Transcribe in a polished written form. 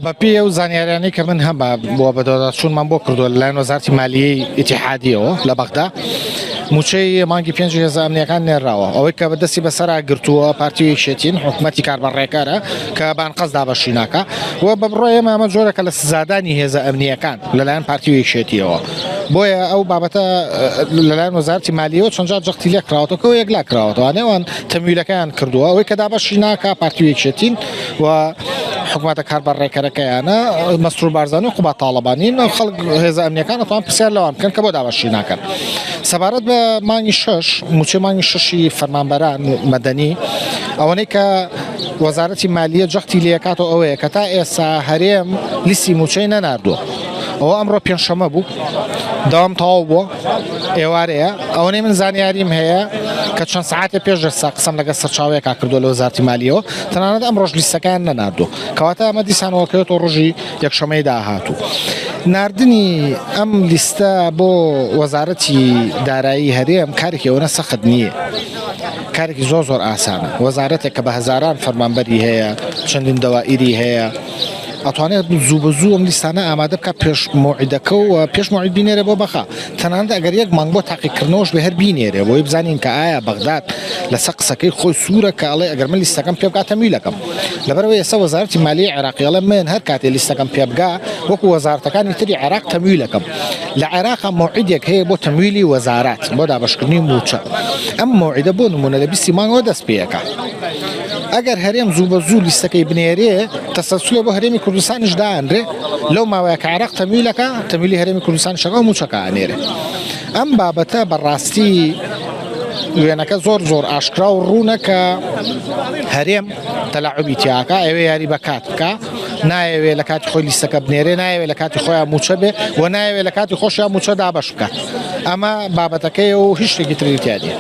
بەپێ ئەو زانیاریانەی کە من هەم بۆ بەدەداچوونمان بۆ کردووە لەلایەن وەزارەتی مالیەی ئیتیحادیەوە لە بەغدا موچەی مانگی 5 هێزە ئەمنیەکان نێراوە ئەوەی کە بەدەستی بەسەرا گرتووە پارتی یەکێتین حکوومەتی کاربەڕێکارە کە بانقەس دابەشی ناکە و بە بڕۆی ئێمە ئەمە جۆرەکە لە سزادانی هێزە ئەمنیەکان لەلایەن پارتی یەکێتیەوە بۆیە ئەو بابەتە لەلایەن وەزارەتی مالیەوە چەند جار جەختی لێ کراوەتەوە و یەکلا کراوەتەوە نێوان تەمویلەکەیان کردووە ئەوەی کە دابەشی ناکە پارتی یەکێتین و حکوومەتە کاربەڕێکەرەکەیانە مەسرور بارزانانی و قوبات تاڵەبانین و خەڵک هێزە ئەمنیەکان ئەتوان پرسیار لەوان بکەن کە بۆ دابەشی ناکەن سەبارەت بە مانگی 6 موچەی مانگی 6 فەرمانبەران مەدەنی ئەوەنەی کە وەزارەتی مالیە جەختی لێکاتەوە ئەوەیە کە تا ئێستا هەرێم لیستی موچەی نەناردووە ئەوە ئەمڕۆ پێنجشەمە بوو داوام تەواو بووە ئێوارەیە ئەوەنەی من زانیاریم هەیە کە چەند سەعاتێ پێش دەستا قسەم لەگەڵ سەرچاوەیەکا کردووە لە وەزارەتی مالیەوە تەنانەت ئەمڕۆژ لیستەکان نەناردووە کەواتە ئەمە دیسانەوەکەوێتەوە ڕۆژی یەکشەمەی داهاتوو ناردنی ئەم لیستە بۆ وەزارەتی دارایی هەرێم کارێکی ئەوەنە سەخت نییە کارێکی زۆر ئاسانە وەزارەتێک کە بە هەزاران فەرمانبەری هەیە چەندین دەوائری هەیە ئەتوانێت زوو بە زوو ئەم لیستانە ئامادە بکە پێش موعیدەکە و پێش موعید بینێرە بۆ بەخا تەنانەت ئەگەر یەک مانگ بۆ تاقیکردنەوەش بە هەر بینێرێ بۆی بزانین کە ئایا بەغداد لەسەر قسەکەی خۆی سوورە کە ئەڵێ ئەگەر من لیستەکەم پێ بکات تەمویلەکەم لەبەرەوەی ئێستا وەزارەتی مالیەی عێراقی ئەڵێ من هەر کاتێ لیستەکەم پێ بگا وەکو وەزارەتەکانی تری عێراق تەمویلەکەم لە عێراقا موعیدێک هەیە بۆ تەمویلی وەزارات بۆ دابەشکردنی موچە ئەم موعیدە بۆ نمونە لە 20 مانگەوە دەست پێیەکە ئەگەر هەرێم زوو بە زوو لیستەکەی بنێرێ تەسەلسولێ بۆ هەرێمی کوردستانیش دائەنرێ لەو ماوەیە کە عێراق تەمویلەکە تەمویلی هەرێمی کوردستان شەکە و موچەکە ئەنێرێ ئەم بابەتە بەڕاستی وێنەکە زۆر ئاشکرا و ڕوونە کە هەرێم تەلاعوبی تیاکە ئەوێ یاری بە کات بکە نایەوێت لە کاتی خۆی لیستەکە بنێرێ نایەوێت لە کاتی خۆیان موچە بێ و نایەوێت لە کاتی خۆشیان موچە دابەش بکات ئەمە بابەتەکەی و هیچ شتێکی تری تیا نیە